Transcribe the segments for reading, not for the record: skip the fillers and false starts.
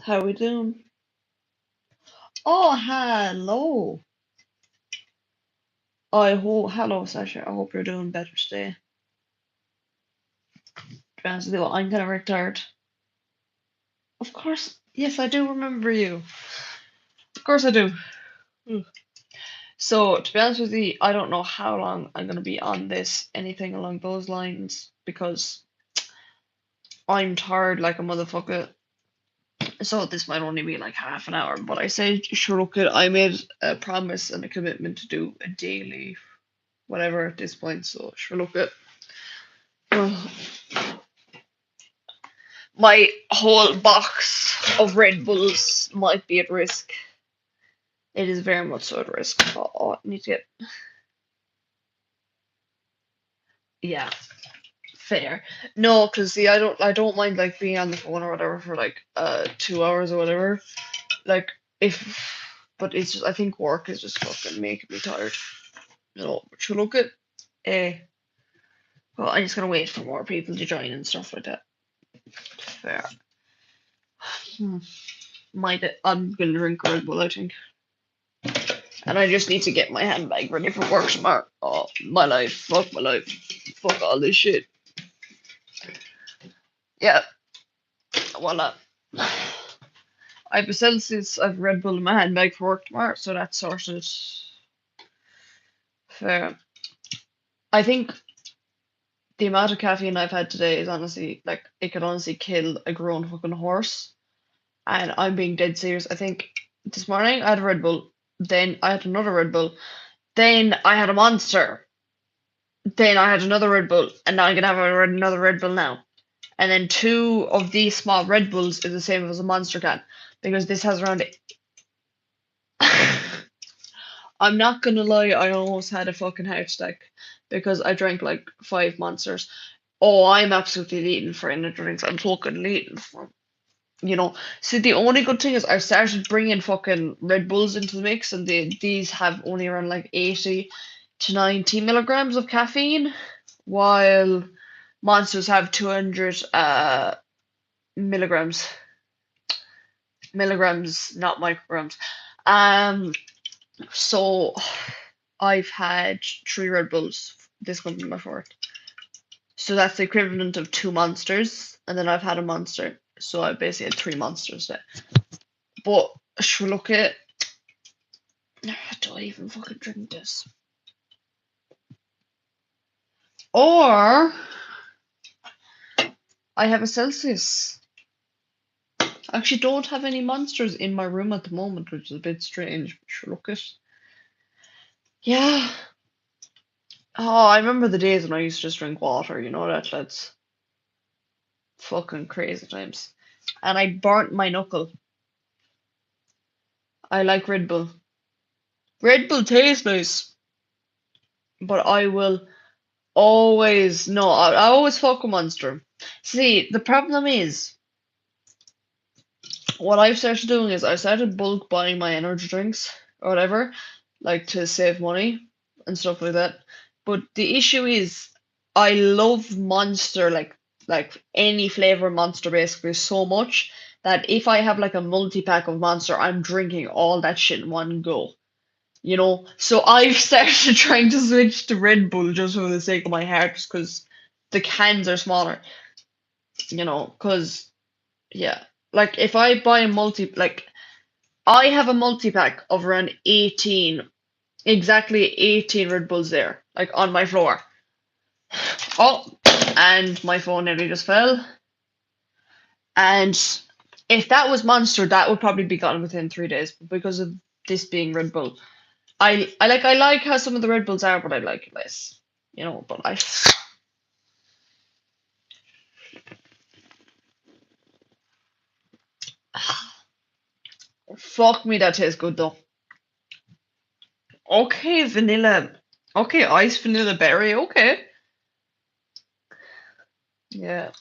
How we doing? Oh, hello. Hello, Sasha. I hope you're doing better today. To be honest with you, I'm kind of retired. Of course, yes, I do remember you. Of course, I do. Hmm. So, to be honest with you, I don't know how long I'm gonna be on this, anything along those lines, because I'm tired like a motherfucker. So this might only be like half an hour, but I said, sure, look it. I made a promise and a commitment to do a daily, whatever at this point. So sure, look it. My whole box of Red Bulls might be at risk. It is very much so at risk. I need to get, yeah, fair. No, because see, I don't mind like being on the phone or whatever for like 2 hours or whatever. Like if, but it's just I think work is just fucking making me tired. But you look at, eh. Well, I'm just gonna wait for more people to join and stuff like that. Fair. Hmm. I'm gonna drink a Red Bull, I think. And I just need to get my handbag ready for work tomorrow. Oh, my life. Fuck my life. Fuck all this shit. Yeah, voila. I have a Celsius, I've Red Bull in my handbag for work tomorrow, so that's sorted. Fair. I think the amount of caffeine I've had today is honestly, like, it could honestly kill a grown fucking horse. And I'm being dead serious. I think this morning I had a Red Bull, then I had another Red Bull, then I had a Monster, then I had another Red Bull, and now I'm gonna have another Red Bull now. And then two of these small Red Bulls is the same as a Monster can because this has around. I'm not gonna lie, I almost had a fucking heart attack because I drank like 5 Monsters. Oh, I'm absolutely leading for energy drinks. I'm fucking leading for. See, the only good thing is I started bringing fucking Red Bulls into the mix, and these have only around like 80 to 90 milligrams of caffeine, while Monsters have 200 milligrams. Milligrams, not micrograms. Um, so I've had 3 Red Bulls. This going to be my fourth. So that's the equivalent of 2 Monsters, and then I've had a Monster. So I basically had 3 Monsters there. But should we look at? Do I even fucking drink this? Or I have a Celsius. I actually don't have any Monsters in my room at the moment, which is a bit strange. Should we look at? Yeah. Oh, I remember the days when I used to just drink water, you know that, lads. Fucking crazy times. And I burnt my knuckle. I like Red Bull. Red Bull tastes nice, but I will always no. I always fuck a Monster. See, the problem is what I've started doing is I started bulk buying my energy drinks or whatever, like to save money and stuff like that. But the issue is I love Monster like any flavor Monster basically so much that if I have like a multi-pack of Monster, I'm drinking all that shit in one go. So I've started trying to switch to Red Bull just for the sake of my heart, just because the cans are smaller, because yeah, like if I buy a like I have a multi-pack of around 18, exactly 18 Red Bulls there, like on my floor. Oh, and my phone nearly just fell. And if that was Monster, that would probably be gone within 3 days, but because of this being Red Bull. I like how some of the Red Bulls are, but I like it less. But I fuck me, that tastes good though. Okay, vanilla. Okay, ice vanilla berry. Okay. Yeah,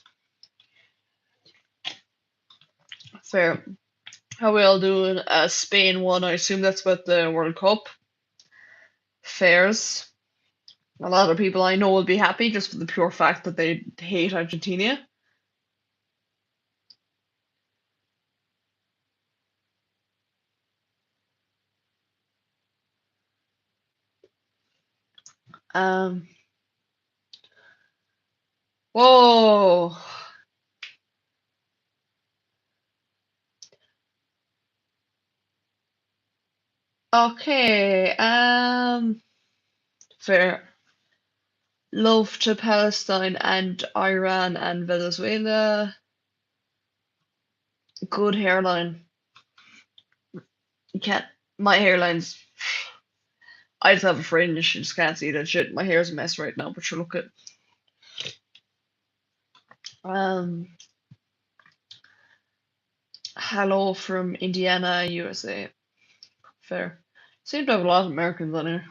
fair. How we all doing? Spain won. I assume that's about the World Cup. Fairs. A lot of people I know will be happy just for the pure fact that they hate Argentina. Um, whoa. Okay. Fair. Love to Palestine and Iran and Venezuela. Good hairline. You can't. My hairline's. I just have a fringe. You just can't see that shit. My hair's a mess right now, but sure, look at. Um, hello from Indiana, USA. Fair. Seem to have a lot of Americans on here.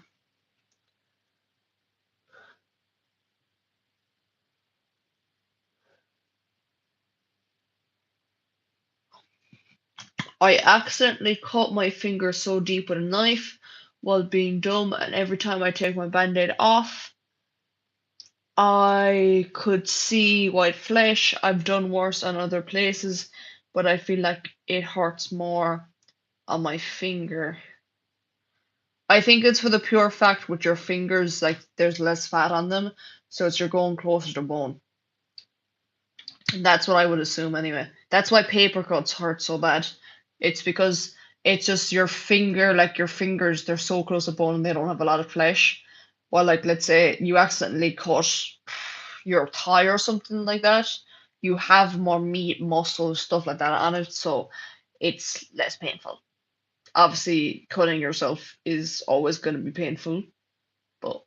I accidentally cut my finger so deep with a knife while being dumb, and every time I take my band-aid off, I could see white flesh. I've done worse on other places, but I feel like it hurts more on my finger. I think it's for the pure fact with your fingers, like there's less fat on them, so it's you're going closer to bone. That's what I would assume anyway. That's why paper cuts hurt so bad. It's because it's just your finger, like your fingers, they're so close to bone and they don't have a lot of flesh. While like let's say you accidentally cut your thigh or something like that, you have more meat, muscle, stuff like that on it, so it's less painful. Obviously, cutting yourself is always going to be painful, but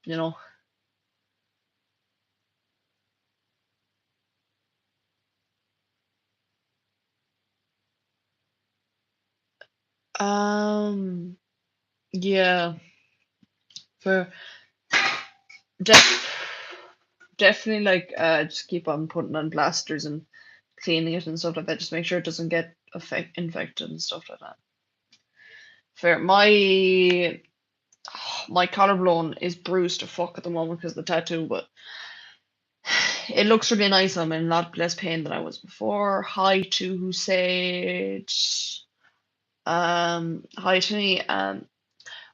you know. Um, yeah, for def definitely like just keep on putting on plasters and cleaning it and stuff like that. Just make sure it doesn't get infected and stuff like that. Fair. My collarbone is bruised to fuck at the moment because of the tattoo, but it looks really nice. I'm in a lot less pain than I was before. Hi to who said hi to me.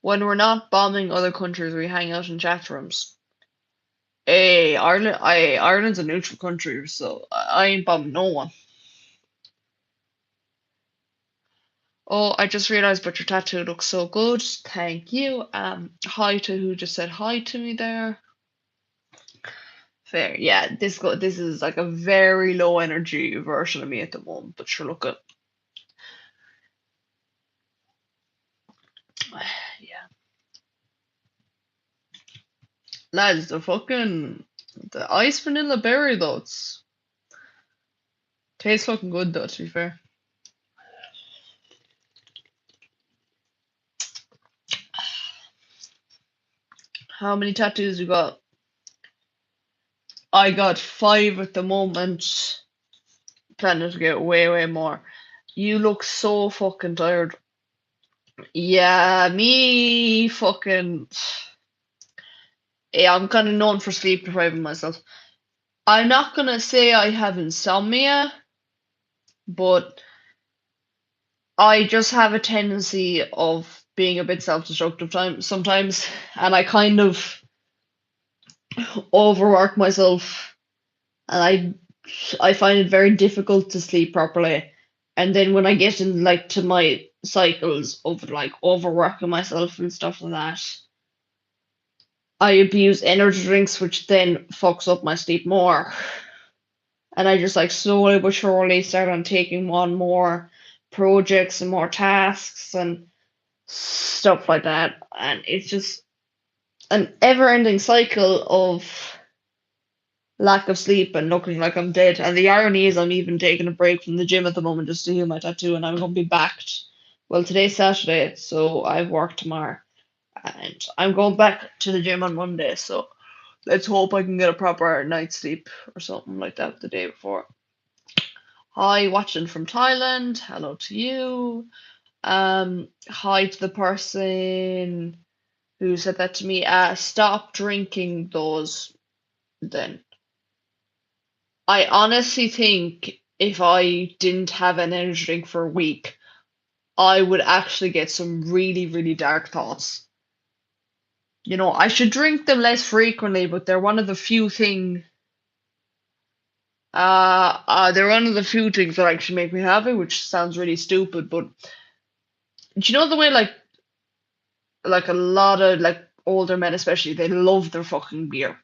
When we're not bombing other countries, we hang out in chat rooms. Hey, Ireland's a neutral country, so I ain't bombing no one. Oh, I just realized, but your tattoo looks so good. Thank you. Hi to who just said hi to me there. Fair, yeah. This is like a very low energy version of me at the moment, but sure, look at yeah, lads. The ice vanilla berry though. It's tastes looking good though. To be fair, how many tattoos you got? I got 5 at the moment. Planning to get way more. You look so fucking tired. Yeah, me fucking. Yeah, I'm kind of known for sleep depriving myself. I'm not gonna say I have insomnia, but I just have a tendency of being a bit self-destructive sometimes, and I kind of overwork myself, and I find it very difficult to sleep properly. And then when I get in like to my cycles of like overworking myself and stuff like that, I abuse energy drinks, which then fucks up my sleep more. And I just like slowly but surely start on taking on more projects and more tasks and stuff like that. And it's just an ever ending cycle of lack of sleep and looking like I'm dead. And the irony is, I'm even taking a break from the gym at the moment just to heal my tattoo, and I'm going to be back. Well, today's Saturday, so I've work tomorrow, and I'm going back to the gym on Monday. So let's hope I can get a proper night's sleep or something like that the day before. Hi, watching from Thailand. Hello to you. Hi to the person who said that to me. Stop drinking those then. I honestly think if I didn't have an energy drink for a week, I would actually get some really dark thoughts. I should drink them less frequently, but they're one of the few things that actually make me happy, which sounds really stupid, but do you know the way like a lot of like older men especially, they love their fucking beer.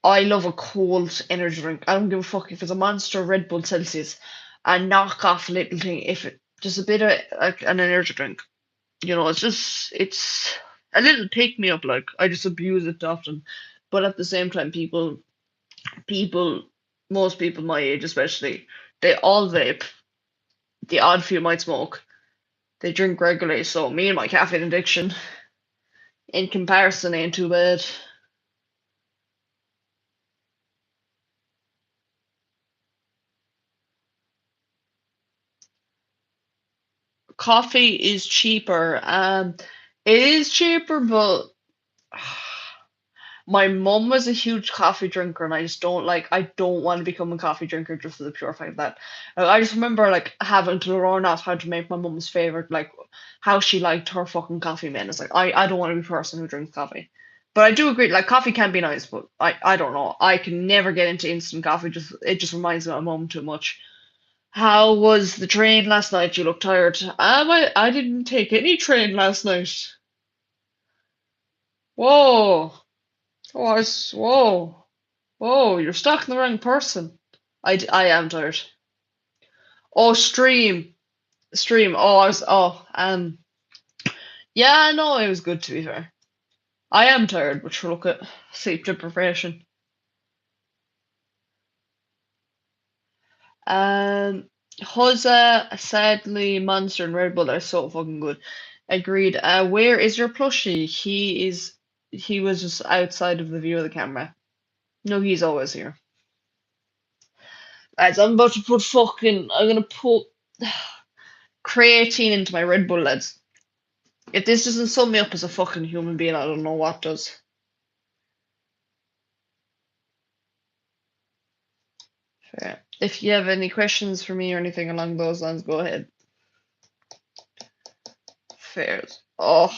I love a cold energy drink. I don't give a fuck if it's a Monster, Red Bull, Celsius, and knock off a little thing if it just a bit of like an energy drink. It's a little pick me up. Like I just abuse it often, but at the same time, people, most people my age especially, they all vape. The odd few might smoke. They drink regularly. So me and my caffeine addiction, in comparison, ain't too bad. Coffee is cheaper. It is cheaper, but my mum was a huge coffee drinker, and I don't want to become a coffee drinker just for the pure fact that I just remember like having to learn off how to make my mum's favorite, like how she liked her fucking coffee man. It's like I don't want to be a person who drinks coffee. But I do agree, like coffee can be nice, but I don't know. I can never get into instant coffee. It just reminds me of my mum too much. How was the train last night? You look tired. I didn't take any train last night. Whoa. Whoa. Whoa, you're stalking the wrong person. I am tired. Oh, stream. Stream. Yeah, no, it was good to be fair. I am tired, but sure, look at sleep deprivation. Um, Jose, sadly, Monster and Red Bull are so fucking good. Agreed. Where is your plushie? He was just outside of the view of the camera. No, he's always here. Lads, I'm gonna put creatine into my Red Bull, lads. If this doesn't sum me up as a fucking human being, I don't know what does. Fair. If you have any questions for me or anything along those lines, go ahead. Fair. Oh,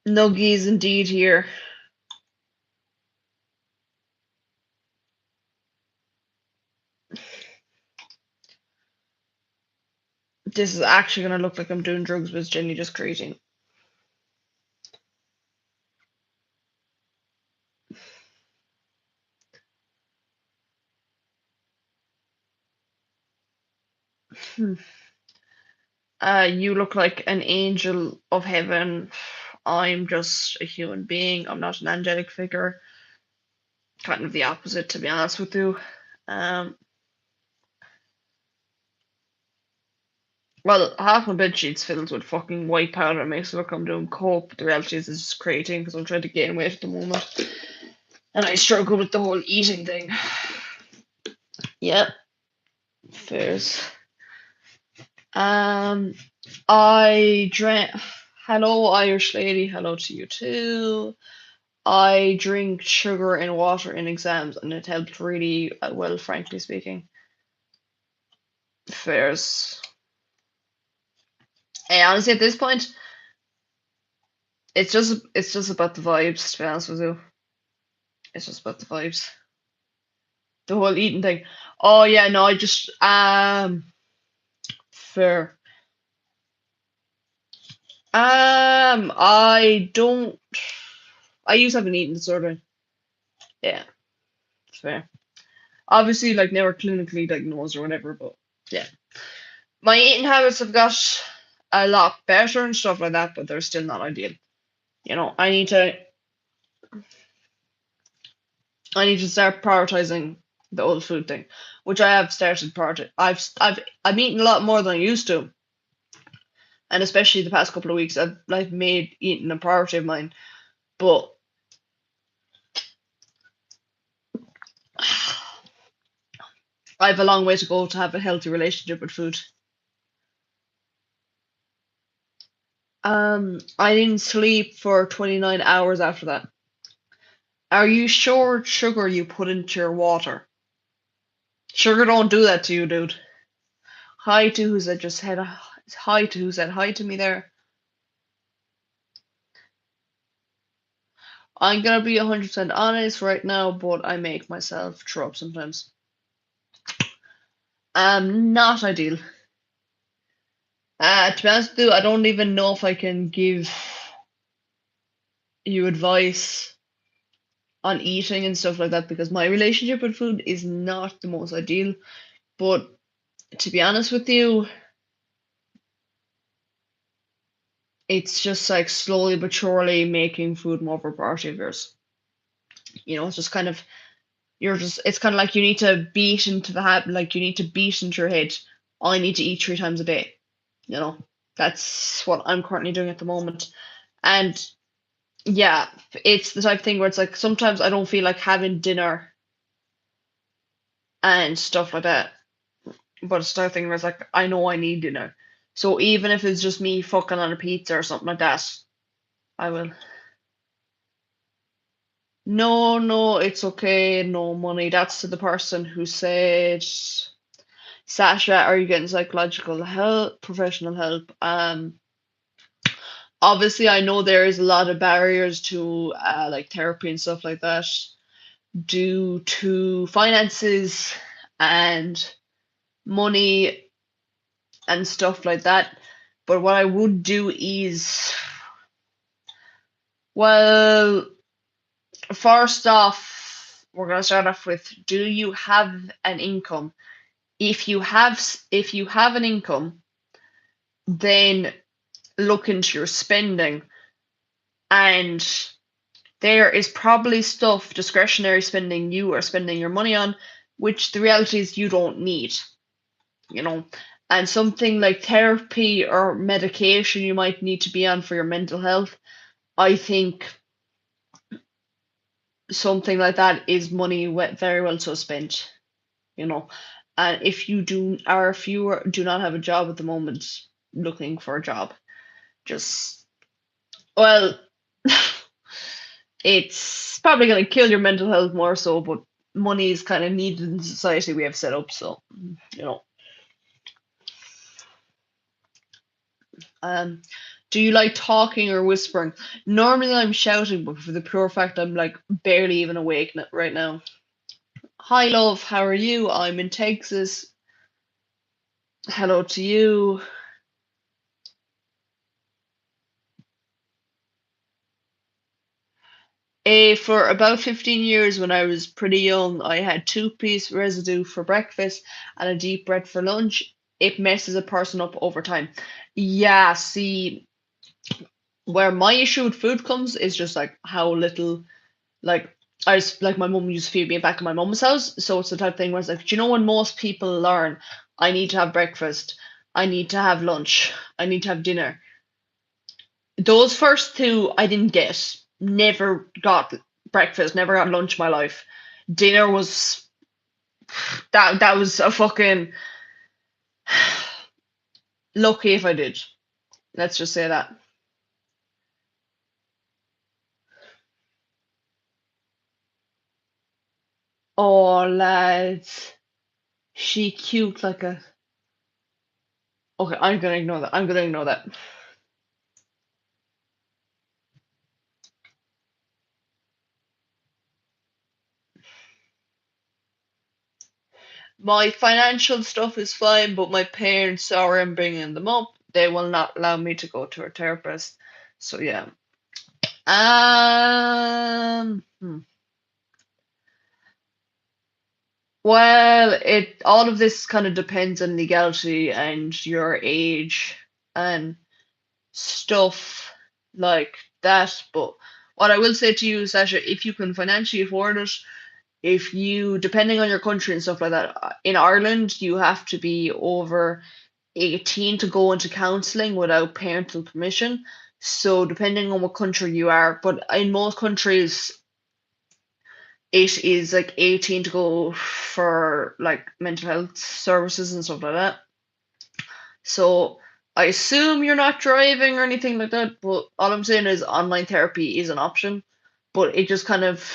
nuggies indeed here. This is actually gonna look like I'm doing drugs, but it's generally just creatine. Hmm. You look like an angel of heaven. I'm just a human being. I'm not an angelic figure. Kind of the opposite, to be honest with you. Um, well, half my bed sheets filled with fucking white powder. It makes it look like I'm doing coke, but the reality is it's just creatine because I'm trying to gain weight at the moment. And I struggle with the whole eating thing. Yep, fairs. Um, I drank. Hello, Irish lady. Hello to you too. I drink sugar and water in exams, and it helped really well, frankly speaking. Fairs. Hey, honestly, at this point, it's just about the vibes. To be honest with you, it's just about the vibes. The whole eating thing. Oh yeah, no, I just fair. I don't. I used to have an eating disorder. Yeah, it's fair. Obviously, like never clinically diagnosed or whatever, but yeah, my eating habits have got a lot better and stuff like that, but they're still not ideal. I need to start prioritizing the old food thing, which I have started priority. I'm eating a lot more than I used to, and especially the past couple of weeks, I've like made eating a priority of mine. But I have a long way to go to have a healthy relationship with food. I didn't sleep for 29 hours after that. Are you sure it's sugar you put into your water? Sugar don't do that to you, dude. Hi to who said just had a hi to who said hi to me there. I'm gonna be 100% honest right now, but I make myself throw up sometimes. Not ideal. To be honest with you, I don't even know if I can give you advice on eating and stuff like that because my relationship with food is not the most ideal. But to be honest with you, it's just like slowly but surely making food more of a priority of yours. It's just kind of it's kind of like you need to beat into the habit, like you need to beat into your head. I need to eat 3 times a day. You know, that's what I'm currently doing at the moment. And yeah, it's the type of thing where it's like sometimes I don't feel like having dinner and stuff like that. But it's the type of thing where it's like I know I need dinner. So even if it's just me fucking on a pizza or something like that, I will. No, no, it's okay, no money. That's to the person who said, Sasha, are you getting psychological help, professional help? Obviously, I know there is a lot of barriers to like therapy and stuff like that due to finances and money and stuff like that. But what I would do is, well, first off, we're gonna start off with, do you have an income? If you have an income, then look into your spending, and there is probably stuff, discretionary spending, you are spending your money on, which the reality is you don't need, you know. And something like therapy or medication you might need to be on for your mental health, I think something like that is money very well so spent, you know. And if you do not have a job at the moment, looking for a job, just, well, it's probably going to kill your mental health more so, but money is kind of needed in the society we have set up. So, you know. Um, do you like talking or whispering? Normally I'm shouting, but for the pure fact I'm like barely even awake right now. Hi, love. How are you? I'm in Texas. Hello to you. For about 15 years, when I was pretty young, I had two-piece residue for breakfast and a deep bread for lunch. It messes a person up over time. Yeah, see, where my issue with food comes is just like how little, like, like my mum used to feed me back in my mum's house. So it's the type of thing where it's like, do you know when most people learn, I need to have breakfast, I need to have lunch, I need to have dinner. Those first two I didn't get. Never got breakfast, never got lunch in my life. Dinner was that was a fucking lucky if I did. Let's just say that. Oh lads. She cute like a, okay, I'm gonna ignore that. I'm gonna ignore that. My financial stuff is fine, but my parents, sorry I'm bringing them up. They will not allow me to go to a therapist. So yeah. Hmm. Well, it all of this kind of depends on legality and your age and stuff like that. But what I will say to you, Sasha, if you can financially afford it, if you, depending on your country and stuff like that, in Ireland, you have to be over 18 to go into counseling without parental permission. So depending on what country you are, but in most countries, it is like 18 to go for like mental health services and stuff like that. So I assume you're not driving or anything like that, but all I'm saying is online therapy is an option. But it just kind of,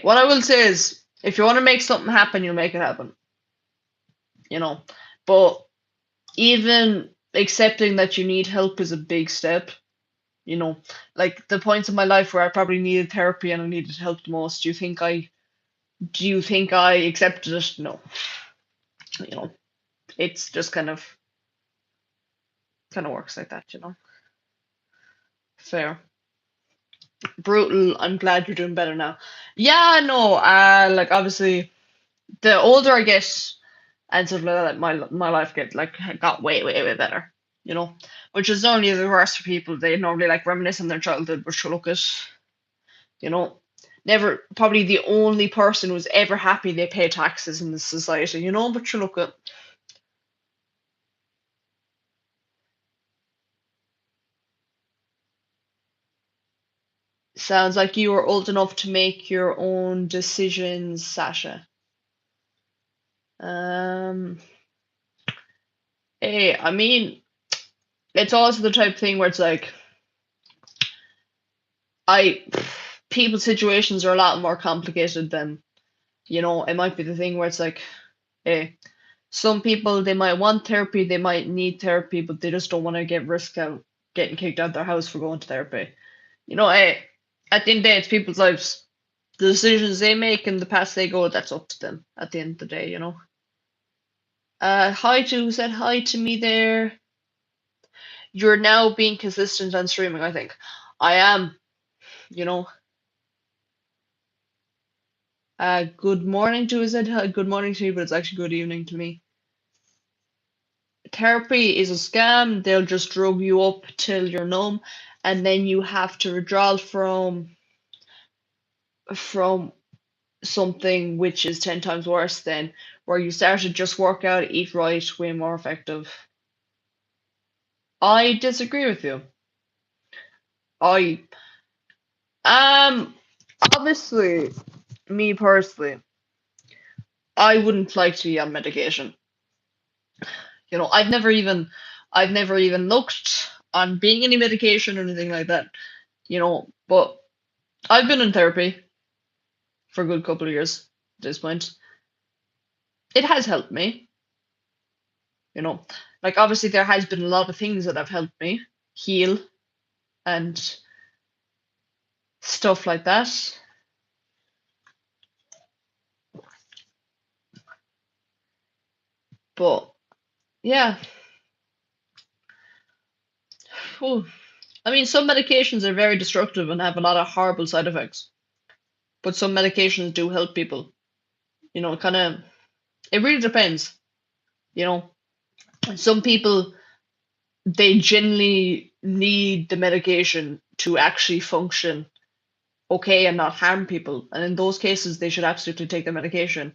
what I will say is if you want to make something happen, you'll make it happen, you know. But even accepting that you need help is a big step, you know, like the points in my life where I probably needed therapy and I needed help the most. Do you think I accepted it? No. You know, it's just kind of works like that, you know. Fair. Brutal. I'm glad you're doing better now. Yeah, no, like obviously the older I get and stuff like that, my life got way, way, way better. You know, which is normally the worst for people. They normally like reminisce on their childhood, but sure, look at, you know, never probably the only person who's ever happy they pay taxes in this society, you know, but sure, look at, sounds like you are old enough to make your own decisions, Sasha. Um, hey, I mean, it's also the type of thing where it's like, I, people's situations are a lot more complicated than, you know, it might be the thing where it's like, hey, some people they might want therapy, they might need therapy, but they just don't want to get risk out getting kicked out of their house for going to therapy. You know, hey, at the end of the day, it's people's lives. The decisions they make and the path they go, that's up to them at the end of the day, you know. Hi to who said hi to me there. You're now being consistent on streaming, I think. I am, you know. Good morning to who said hi, good morning to you, but it's actually good evening to me. Therapy is a scam. They'll just drug you up till you're numb, and then you have to withdraw from something which is 10 times worse than where you started just work out, eat right, way more effective. I disagree with you. I obviously me personally, I wouldn't like to be on medication. You know, I've never even looked on being any medication or anything like that, you know, but I've been in therapy for a good couple of years at this point. It has helped me, you know. Like obviously there has been a lot of things that have helped me heal and stuff like that. But yeah, whew. I mean some medications are very destructive and have a lot of horrible side effects. But some medications do help people. You know, it really depends, you know. Some people they genuinely need the medication to actually function okay and not harm people. And in those cases, they should absolutely take the medication.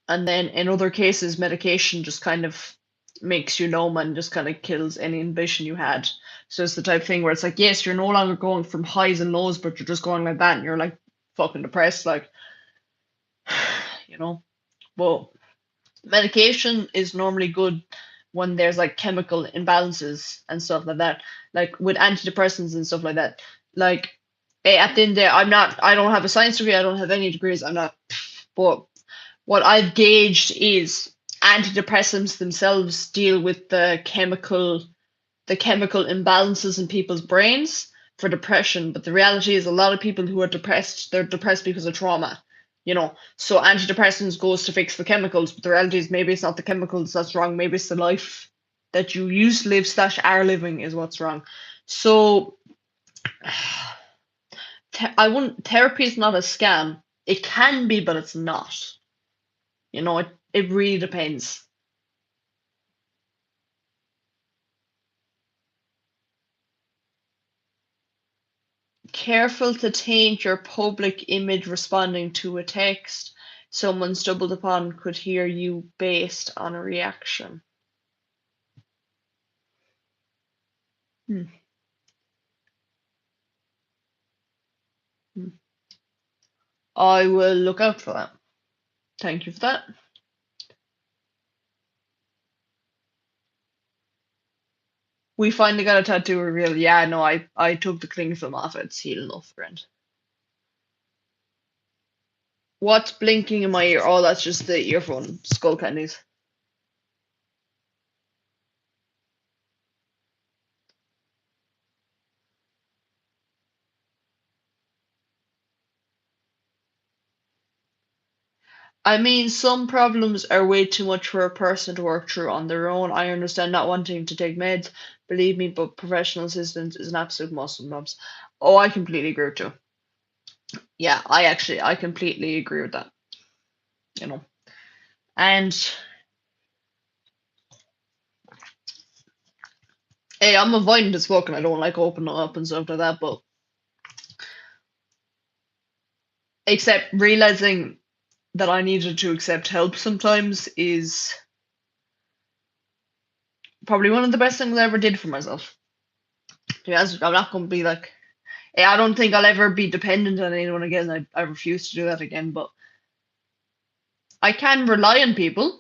And then in other cases, medication just kind of makes you numb and just kind of kills any ambition you had. So it's the type of thing where it's like, yes, you're no longer going from highs and lows, but you're just going like that and you're like fucking depressed, like, you know. But medication is normally good when there's like chemical imbalances and stuff like that, like with antidepressants and stuff like that. Like, at the end of the day, I don't have a science degree, I don't have any degrees, I'm not, but what I've gauged is antidepressants themselves deal with the chemical imbalances in people's brains for depression. But the reality is a lot of people who are depressed, they're depressed because of trauma. You know, so antidepressants goes to fix the chemicals, but the reality is maybe it's not the chemicals that's wrong, maybe it's the life that you used to live slash are living is what's wrong. So I wouldn't therapy is not a scam. It can be, but it's not. You know, it really depends. Careful to taint your public image responding to a text someone stumbled upon could hear you based on a reaction. Hmm. Hmm. I will look out for that. Thank you for that. We finally got a tattoo reveal. Yeah, no, I took the cling film off it. It's healing enough, friend. What's blinking in my ear? Oh, that's just the earphone skull candies. I mean, some problems are way too much for a person to work through on their own. I understand not wanting to take meds, believe me, but professional assistance is an absolute must sometimes. Oh, I completely agree with you. Yeah, I completely agree with that, you know. And hey, I'm avoiding the smoking. I don't like opening up and stuff like that, but except realizing that I needed to accept help sometimes is probably one of the best things I ever did for myself. To be honest, I'm not going to be like, hey, I don't think I'll ever be dependent on anyone again. I refuse to do that again, but I can rely on people,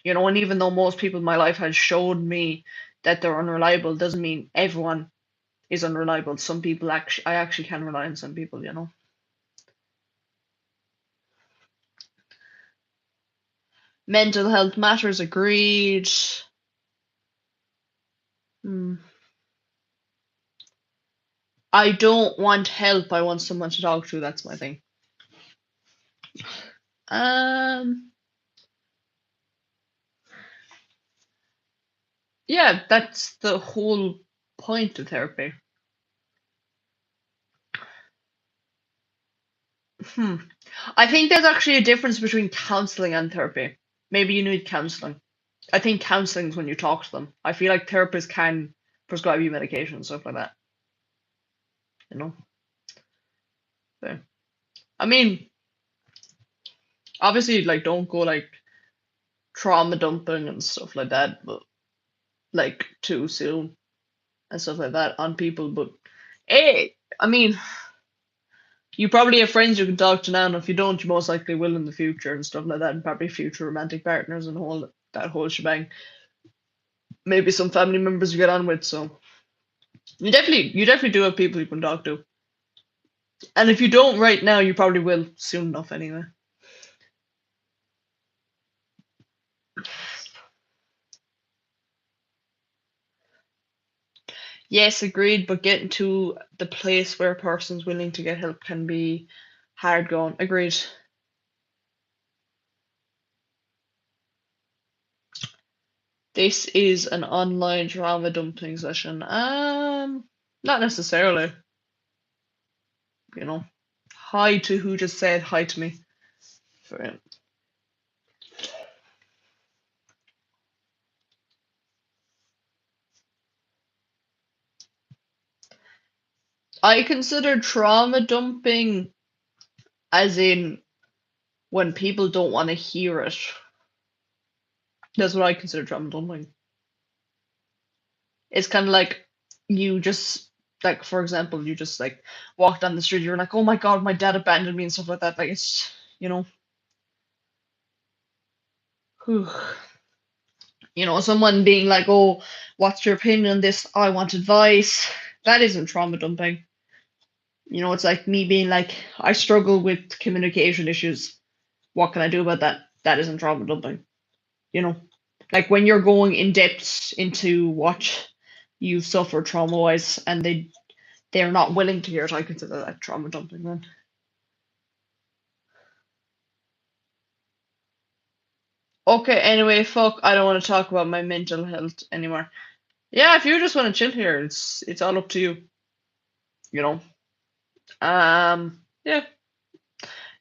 you know, and even though most people in my life has showed me that they're unreliable, doesn't mean everyone is unreliable. Some people actually, I actually can rely on some people, you know. Mental health matters, agreed. Hmm. I don't want help. I want someone to talk to. That's my thing. Um, yeah, that's the whole point of therapy. Hmm. I think there's actually a difference between counseling and therapy. Maybe you need counseling. I think counseling is when you talk to them. I feel like therapists can prescribe you medication and stuff like that, you know? So, I mean, obviously, like, don't go like trauma dumping and stuff like that, but like too soon and stuff like that on people. But hey, I mean, you probably have friends you can talk to now, and if you don't, you most likely will in the future and stuff like that, and probably future romantic partners and whole that whole shebang. Maybe some family members you get on with. So you definitely do have people you can talk to. And if you don't right now, you probably will soon enough anyway. Yes, agreed, but getting to the place where a person's willing to get help can be hard going. Agreed. This is an online drama dumping session. Not necessarily, you know. Hi to who just said hi to me. For I consider trauma dumping as in when people don't want to hear it. That's what I consider trauma dumping. It's kind of like you just like, for example, you just like walk down the street, you're like, oh my God, my dad abandoned me and stuff like that. Like it's, you know, whew. You know, someone being like, oh, what's your opinion on this? I want advice. That isn't trauma dumping. You know, it's like me being like, I struggle with communication issues. What can I do about that? That isn't trauma dumping. You know, like when you're going in depth into what you've suffered trauma wise and they're not willing to hear it, I consider that trauma dumping then. Okay, anyway, fuck, I don't want to talk about my mental health anymore. Yeah, if you just want to chill here, it's all up to you, you know. Yeah.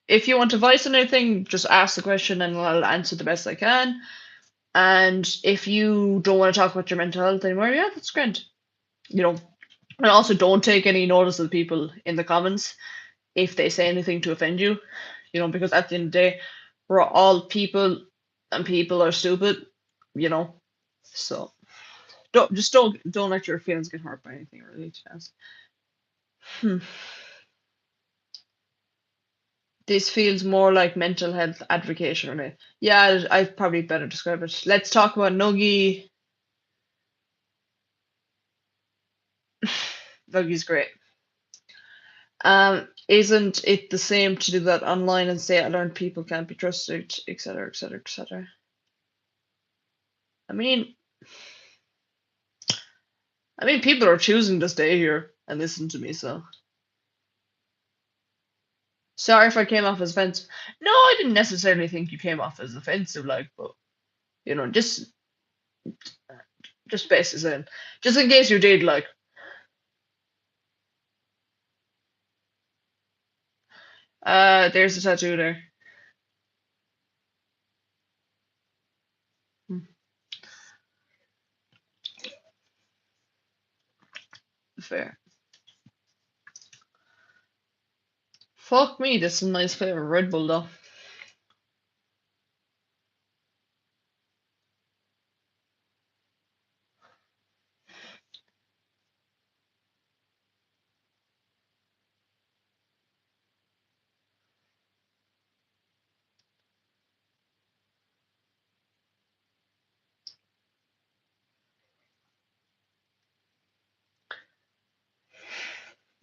If you want to voice on anything, just ask the question and I'll answer the best I can. And if you don't want to talk about your mental health anymore, yeah, that's great. You know. And also don't take any notice of the people in the comments if they say anything to offend you, you know, because at the end of the day, we're all people and people are stupid, you know. So don't let your feelings get hurt by anything really. Just. Hmm. This feels more like mental health advocacy really. Yeah, I probably better describe it. Let's talk about Nuggy. Nuggy's great. Isn't it the same to do that online and say I learned people can't be trusted, etc., etc., etc. I mean, people are choosing to stay here and listen to me, so Sorry if I came off as offensive. No, I didn't necessarily think you came off as offensive, like, but you know, just basis in, just in case you did, like, there's a tattoo there. Hmm, fair. Fuck me, this is a nice flavor Red Bull though.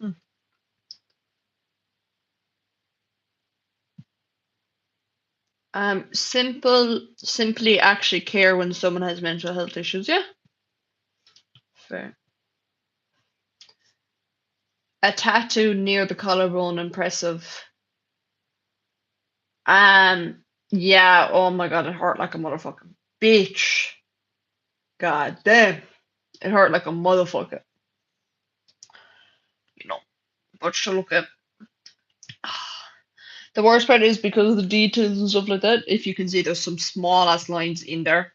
Hmm. Simply actually care when someone has mental health issues. Yeah, fair. A tattoo near the collarbone, impressive. Um, yeah. Oh my god, it hurt like a motherfucking bitch. God damn, it hurt like a motherfucker. You know, but sure, look at. The worst part is because of the details and stuff like that. If you can see, there's some small ass lines in there.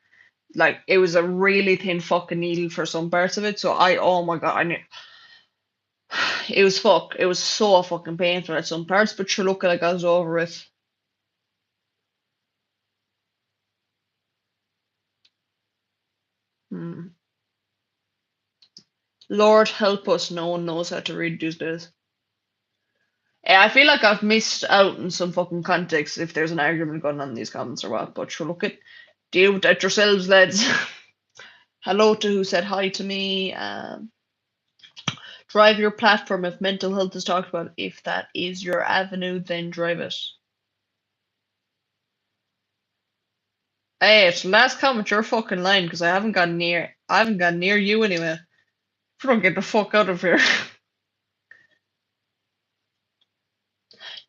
Like it was a really thin fucking needle for some parts of it. So oh my god, I knew it was fuck. It was so fucking painful at some parts. But sure, look at I got it over it. Hmm. Lord help us, no one knows how to read these days. I feel like I've missed out in some fucking context if there's an argument going on in these comments or what. But sure, look at deal with that yourselves, lads. Hello to who said hi to me. Drive your platform if mental health is talked about. If that is your avenue, then drive it. Hey, it's the last comment, you're fucking lying because I haven't gone near you anyway. Don't get the fuck out of here.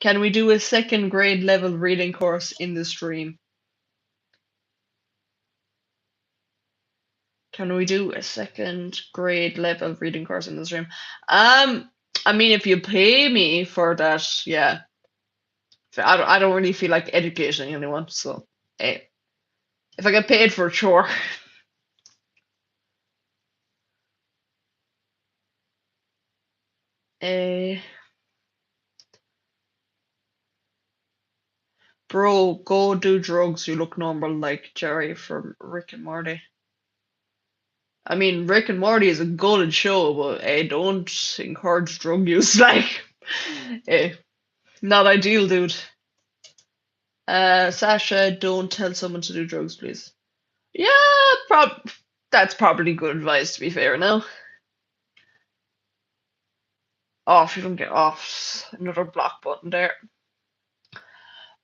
Can we do a second grade level reading course in the stream? Can we do a second grade level reading course in the stream? I mean, if you pay me for that, yeah. I don't really feel like educating anyone, so hey, if I get paid for it, sure. Eh, bro, go do drugs. You look normal like Jerry from Rick and Morty. I mean, Rick and Morty is a good show, but don't encourage drug use. Like, eh, not ideal, dude. Sasha, don't tell someone to do drugs, please. Yeah, that's probably good advice, to be fair, now. Off, you don't get off. Another block button there.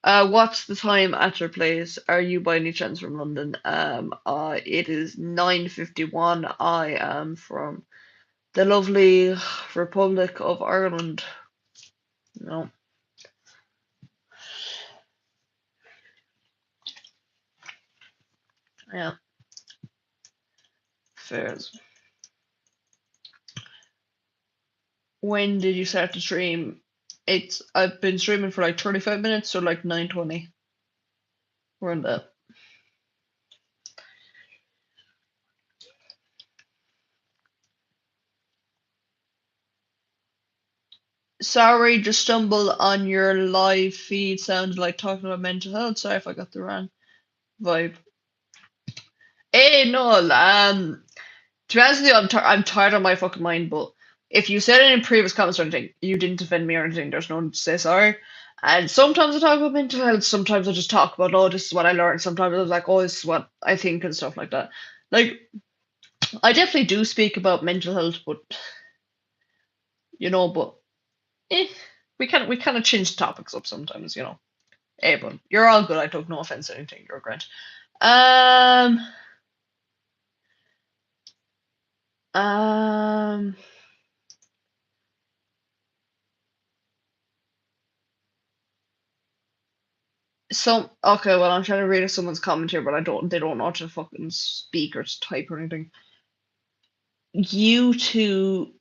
What's the time at your place? Are you by any chance from London? It is 9:51. I am from the lovely Republic of Ireland. No, yeah, fairs. When did you start to stream? I've been streaming for like 35 minutes, so like 9:20. We're in that. Sorry, just stumbled on your live feed. Sounded like talking about mental health. Sorry if I got the wrong vibe. Hey, no, to be honest with you, I'm tired of my fucking mind. But if you said it in previous comments or anything, you didn't offend me or anything. There's no need to say sorry. And sometimes I talk about mental health. Sometimes I just talk about, oh, this is what I learned. Sometimes I was like, oh, this is what I think and stuff like that. Like, I definitely do speak about mental health, but but eh, we kind of change topics up sometimes, Hey, but you're all good. I took no offense to anything. You're great. Um, um, Some okay, well I'm trying to read someone's comment here, but they don't know how to fucking speak or type or anything. You two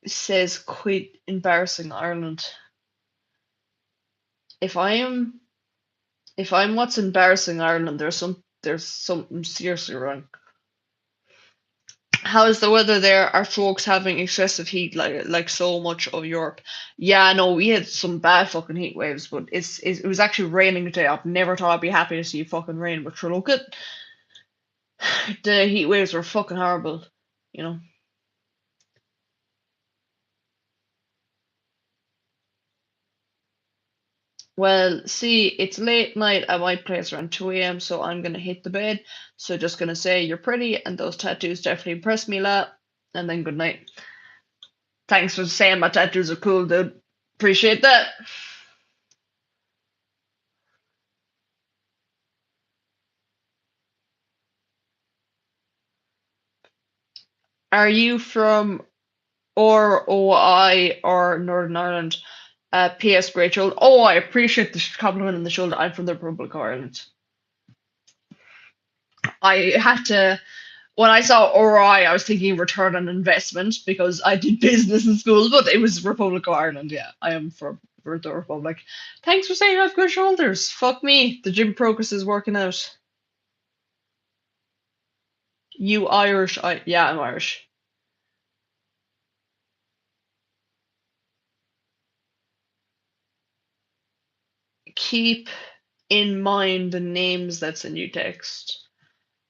says quit embarrassing Ireland. If I am if I'm what's embarrassing Ireland, there's something seriously wrong. How is the weather there? Are folks having excessive heat like so much of Europe? Yeah, no, we had some bad fucking heat waves, but it was actually raining today. I've never thought I'd be happy to see fucking rain, but sure, look at the heat waves were fucking horrible, you know. Well, see, it's late night at my place around 2 a.m., so I'm gonna hit the bed. So just gonna say you're pretty and those tattoos definitely impressed me a lot. And then good night. Thanks for saying my tattoos are cool, dude. Appreciate that. Are you from ROI or Northern Ireland? P.S. Rachel. Oh, I appreciate the compliment on the shoulder. I'm from the Republic of Ireland. I had to when I saw ROI, I was thinking return on investment because I did business in school, but it was Republic of Ireland. Yeah, I am for the Republic. Thanks for saying I have good shoulders. Fuck me. The gym progress is working out. You Irish? Yeah, I'm Irish. Keep in mind the names that's in your text.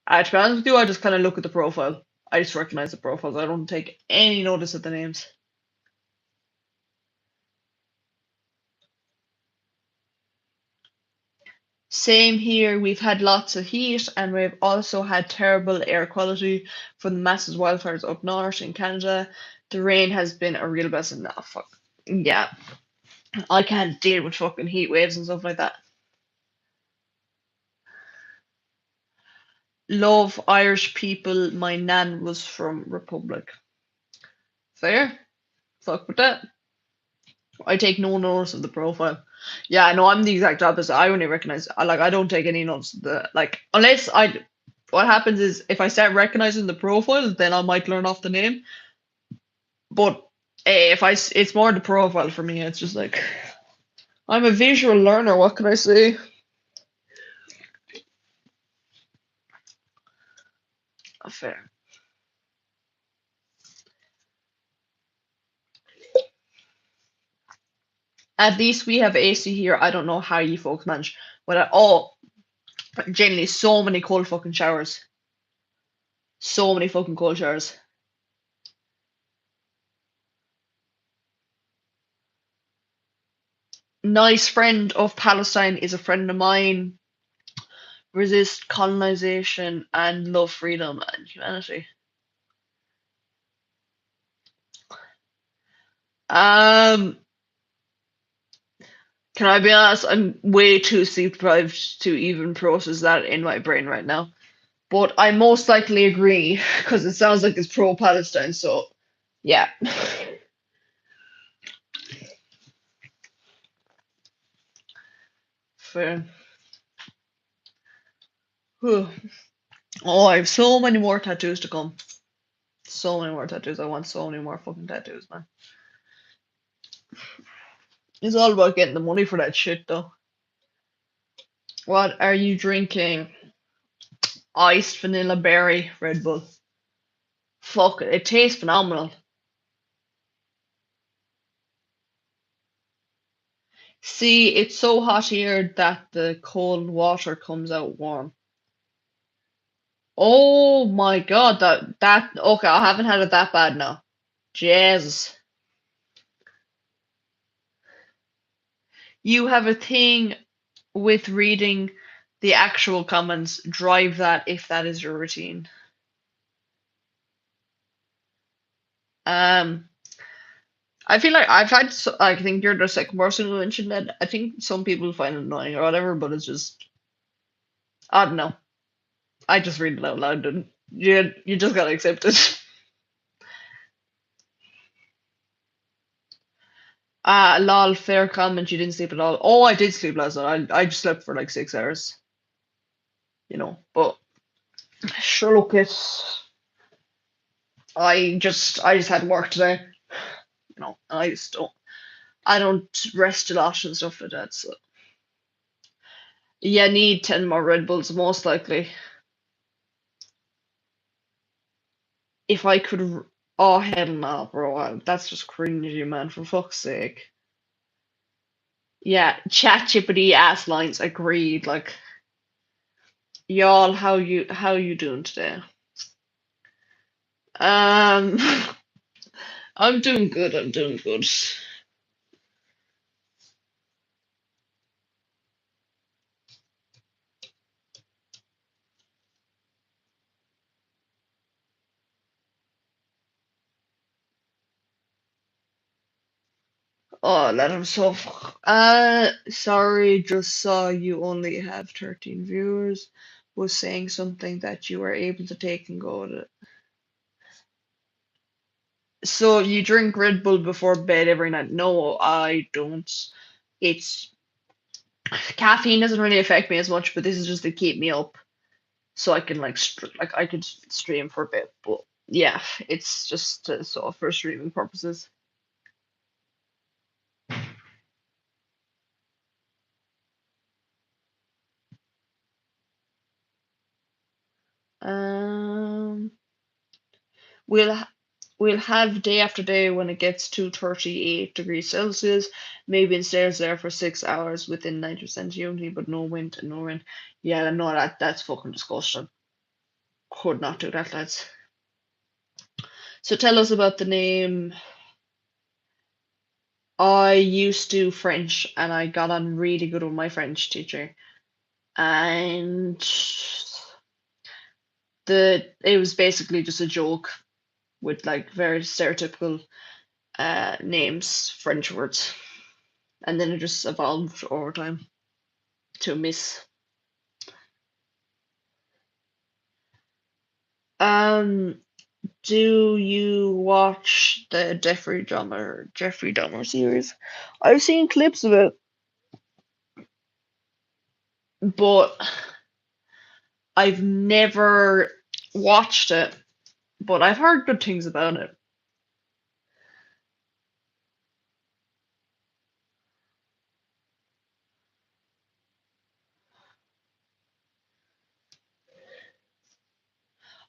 To be honest with you, I just kind of look at the profile. I just recognize the profiles. I don't take any notice of the names. Same here. We've had lots of heat and we've also had terrible air quality from the massive wildfires up north in Canada. The rain has been a real blessing. Nah, fuck. Yeah, I can't deal with fucking heat waves and stuff like that. Love Irish people. My nan was from Republic. Fair? Fuck with that. I take no notice of the profile. Yeah, no, I'm the exact opposite. I only recognize I don't take any notice of the unless I what happens is if I start recognizing the profile, then I might learn off the name. But if it's more the profile for me. It's just like I'm a visual learner. What can I say? Fair. At least we have AC here. I don't know how you folks manage. But generally so many cold fucking showers. So many fucking cold showers. Nice friend of Palestine is a friend of mine. Resist colonization and love freedom and humanity. Um, can I be honest? I'm way too sleep deprived to even process that in my brain right now. But I most likely agree because it sounds like it's pro-Palestine. So, yeah. Fair. Whew. Oh, I have so many more tattoos to come. So many more tattoos. I want so many more fucking tattoos, man. It's all about getting the money for that shit, though. What are you drinking? Iced vanilla berry Red Bull. Fuck it, it tastes phenomenal. See, it's so hot here that the cold water comes out warm. Oh my god, that okay, I haven't had it that bad now. Jesus. You have a thing with reading the actual comments. Drive that if that is your routine. Um, I feel like I think you're the second person who mentioned that. I think some people find it annoying or whatever, but it's just I don't know. I just read it out loud, and you just gotta accept it. Lol, fair comment. You didn't sleep at all. Oh, I did sleep last night. I just slept for like 6 hours, But sure, look, I just had work today, and I don't rest a lot and stuff like that. So yeah, need 10 more Red Bulls most likely. If I could, oh hell no, bro. That's just cringy, man. For fuck's sake. Yeah, chat chippity ass lines. Agreed. Like y'all, how you doing today? Um, I'm doing good. I'm doing good. Oh, let him so. Sorry, just saw you only have 13 viewers. Was saying something that you were able to take and go to. So you drink Red Bull before bed every night? No, I don't. It's caffeine doesn't really affect me as much, but this is just to keep me up, so I can like I could stream for a bit. But yeah, it's just so for streaming purposes. Um, we'll we'll have day after day when it gets to 38 degrees Celsius. Maybe it stays there for 6 hours within 90% humidity, but no wind and no rain. Yeah, no, that's fucking disgusting. Could not do that, lads. So tell us about the name. I used to French and I got on really good with my French teacher. And it was basically just a joke with like very stereotypical names, French words. And then it just evolved over time to Miss. Um, do you watch the Jeffrey Dahmer series? I've seen clips of it, but I've never watched it. But I've heard good things about it.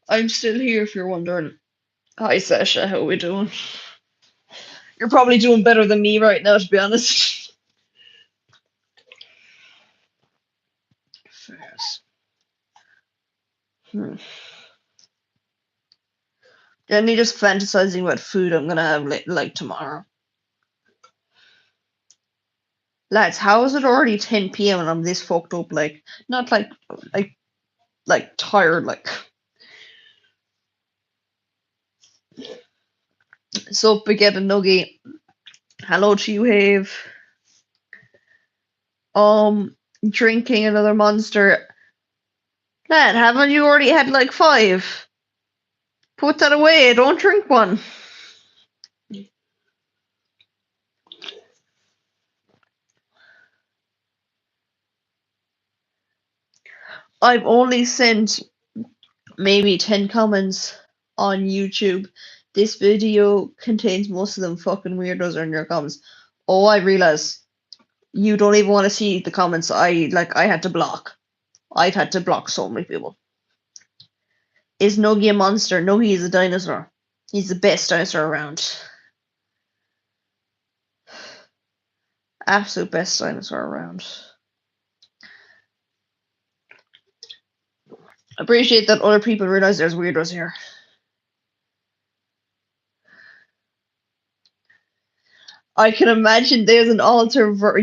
I'm still here if you're wondering. Hi Sasha, how we doing? You're probably doing better than me right now, to be honest. Yes. Hmm. Jenny just fantasizing about food I'm gonna have like tomorrow. Lads, how is it already 10 p.m. and I'm this fucked up? Like, not like tired. Like, so Baguette and Nugget. Hello to you, Have. Drinking another monster. Lad, haven't you already had like five? Put that away. Don't drink one. I've only sent maybe 10 comments on YouTube. This video contains most of them fucking weirdos in your comments. Oh, I realize you don't even want to see the comments I had to block. I've had to block so many people. Is Nogi a monster? No, he's a dinosaur. He's the best dinosaur around. Absolute best dinosaur around. Appreciate that other people realize there's weirdos here. I can imagine there's an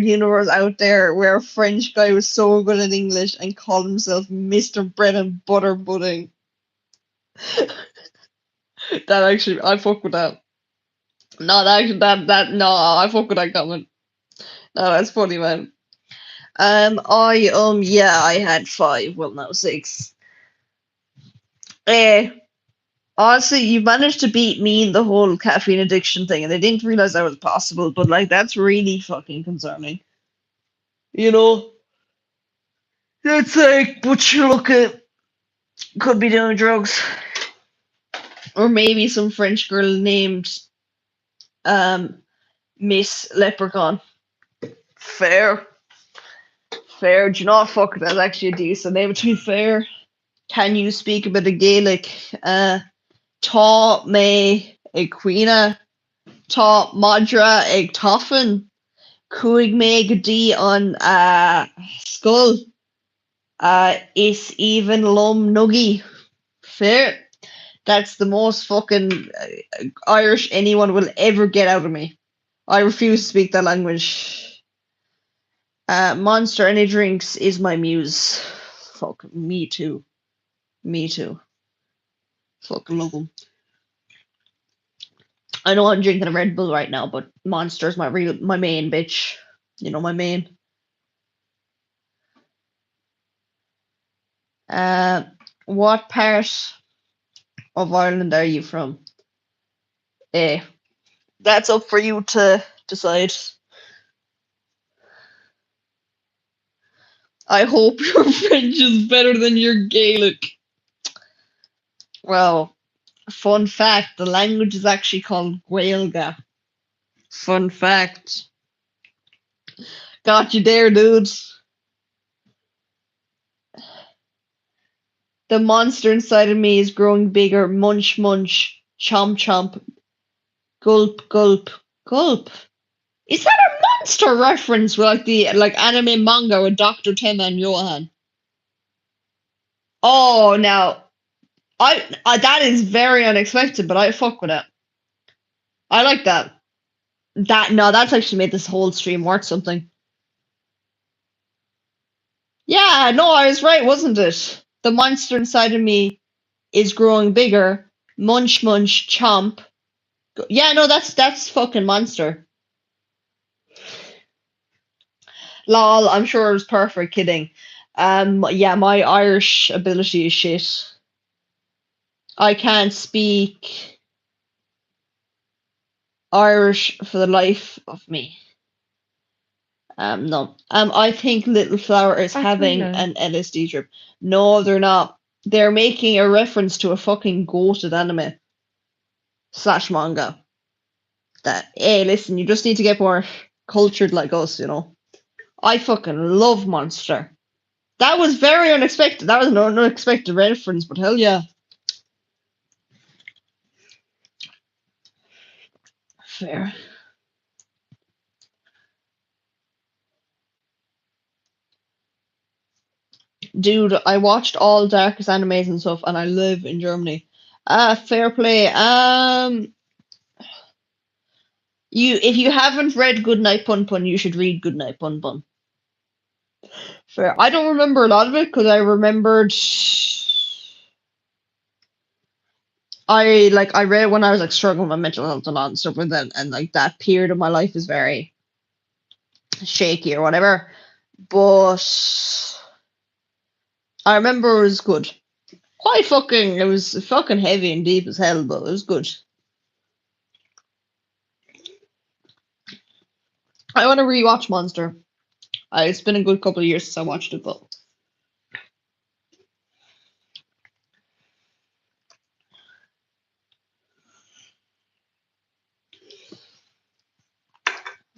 universe out there where a French guy was so good at English and called himself Mr. Bread and Butter Pudding. That actually, I fuck with that. No, no, I fuck with that comment. No, that's funny, man. Yeah, I had five. Well, no, six. Eh, Honestly, you managed to beat me in the whole caffeine addiction thing, and I didn't realize that was possible, but like that's really fucking concerning. You know? It's like, but you look at could be doing drugs. Or maybe some French girl named um Miss Leprechaun. Fair. Fair. Do you not fuck that's actually a decent name to be fair. Can you speak a bit of Gaelic? Tá me Equina, Tá Madra ag Toffin, Cuig me Gadi on Skull, Is even Lum Nuggy. Fair. That's the most fucking Irish anyone will ever get out of me. I refuse to speak that language. Monster Any Drinks is my muse. Fuck, me too. Me too. Fucking love them. I know I'm drinking a Red Bull right now, but Monster's my main bitch. You know, my main. What part of Ireland are you from? Eh, that's up for you to decide. I hope your French is better than your Gaelic. Well, fun fact, the language is actually called Gaelga. Fun fact. Got you there, dudes. The monster inside of me is growing bigger. Munch, munch. Chomp, chomp. Gulp, gulp. Gulp. Is that a monster reference with like the anime manga with Dr. Tema and Johan? Oh, now I that is very unexpected, but I fuck with it. I like that. That's actually made this whole stream worth something. Yeah, no, I was right, wasn't it? The monster inside of me is growing bigger. Munch, munch, chomp. Yeah, no, that's fucking monster. Lol, I'm sure it was perfect. Kidding. Yeah, my Irish ability is shit. I can't speak Irish for the life of me. No. I think Little Flower is having an LSD trip. No, they're not. They're making a reference to a fucking goated anime slash manga. That hey, listen, you just need to get more cultured like us, you know. I fucking love Monster. That was very unexpected. That was an unexpected reference, but hell yeah. Fair. Dude, I watched all Darkest animes and stuff, and I live in Germany. Fair play. If you haven't read Goodnight Pun Pun, you should read Goodnight Pun Pun. Fair. I don't remember a lot of it because I remembered. I read it when I was like struggling with mental health a lot and stuff like that, and like that period of my life is very shaky or whatever. But I remember it was good. It was fucking heavy and deep as hell, but it was good. I want to rewatch Monster. It's been a good couple of years since I watched it, but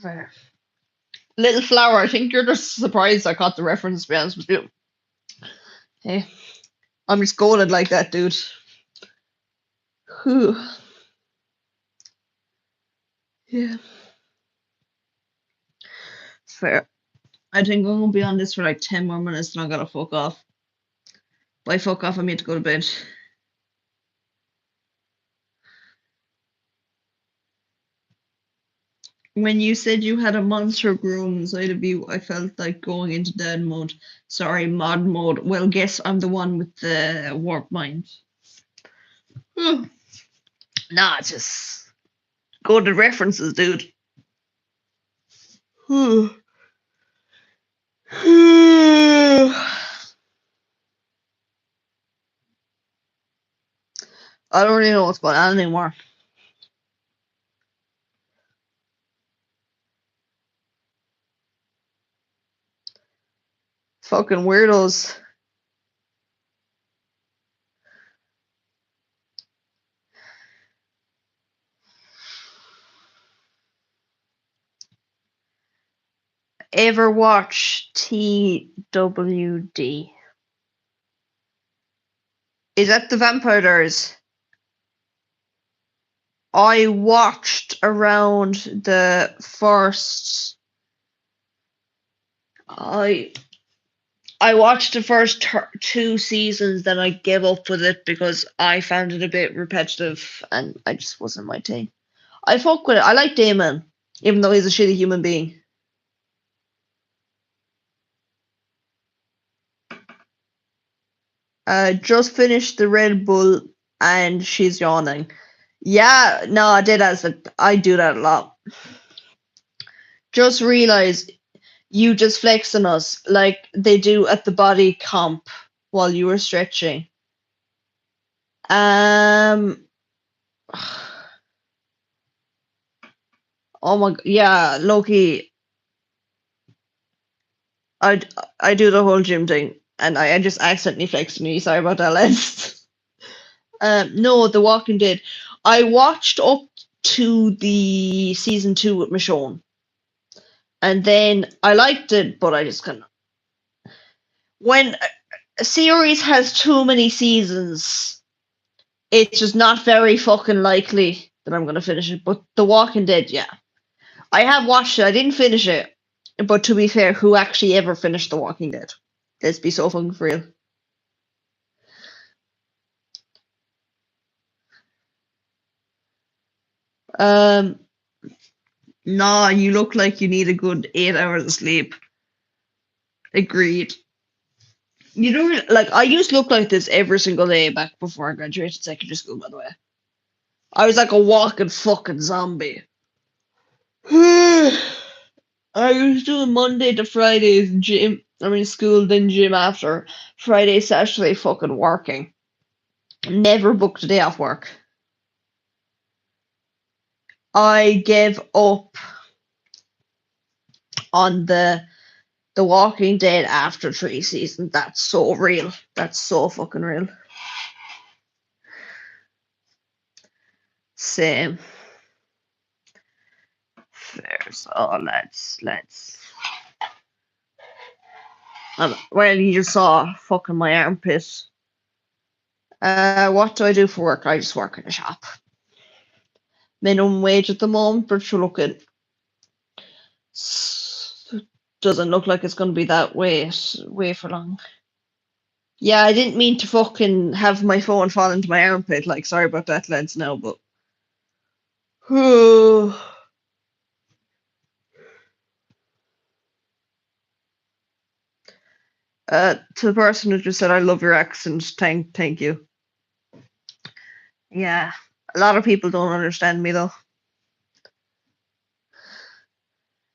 fair. Little Flower, I think you're just surprised I caught the reference, to be honest with you. Hey, I'm just going like that, dude. Whew. Yeah. Fair. I think I'm gonna be on this for like 10 more minutes and I gotta fuck off. By fuck off, I mean to go to bed. When you said you had a monster growing inside of you, I felt like going into dad mode. Sorry, mod mode. Well, guess I'm the one with the warp mind. Nah, just go to references, dude. I don't really know what's going on anymore. Fucking weirdos. Ever watch TWD? Is that the Vampire Diaries? I watched around the first. I watched the first two seasons, then I gave up with it because I found it a bit repetitive and I just wasn't my thing. I fuck with it. I like Damon, even though he's a shitty human being. Just finished the Red Bull and she's yawning. Yeah, no, I did as a, I do that a lot. Just realize you just flexing us like they do at the body comp while you were stretching. Um, oh my, yeah, Loki. I I do the whole gym thing, and I just accidentally flexed me. Sorry about that, lads. No, The Walking Dead. I watched up to the season 2 with Michonne, and then I liked it, but I just couldn't. When a series has too many seasons, it's just not very fucking likely that I'm gonna finish it. But The Walking Dead, yeah, I have watched it. I didn't finish it, but to be fair, who actually ever finished The Walking Dead? Let's be so fucking for real. Um, nah, you look like you need a good 8 hours of sleep. Agreed. You don't like. I used to look like this every single day back before I graduated secondary school. By the way, I was like a walking fucking zombie. I was doing Monday to Fridays gym. I mean school, then gym after. Friday, Saturday, fucking working. Never booked a day off work. I gave up on the Walking Dead after 3 seasons. That's so real. That's so fucking real. Same. Fair. So let's. Well, you just saw fucking my armpit. What do I do for work? I just work in a shop. Minimum wage at the moment, but you look at doesn't look like it's going to be that way for long. Yeah, I didn't mean to fucking have my phone fall into my armpit. Like, sorry about that, lads. Now, but to the person who just said, "I love your accent," thank you. Yeah, a lot of people don't understand me though.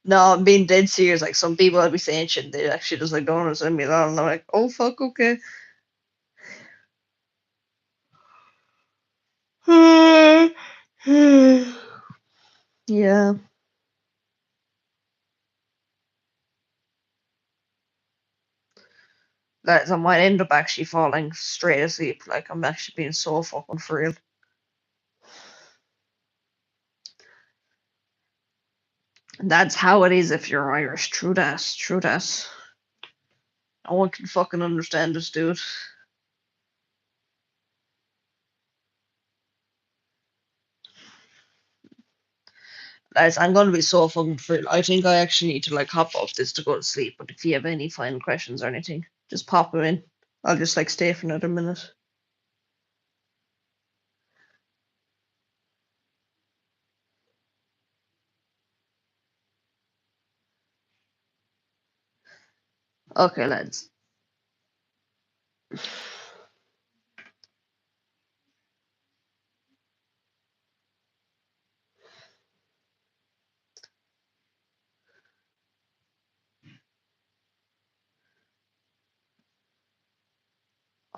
No, I'm being dead serious. Like some people I'd be saying shit, they actually just like don't understand me at all. And I'm like, oh fuck, okay. Yeah, that I might end up actually falling straight asleep. Like I'm actually being so fucking for real. And that's how it is if you're Irish. True that. True that. No one can fucking understand this, dude. Guys, I'm gonna be so fucking for real. I think I actually need to like hop off this to go to sleep. But if you have any final questions or anything, just pop them in. I'll just like stay for another minute. Okay, lads.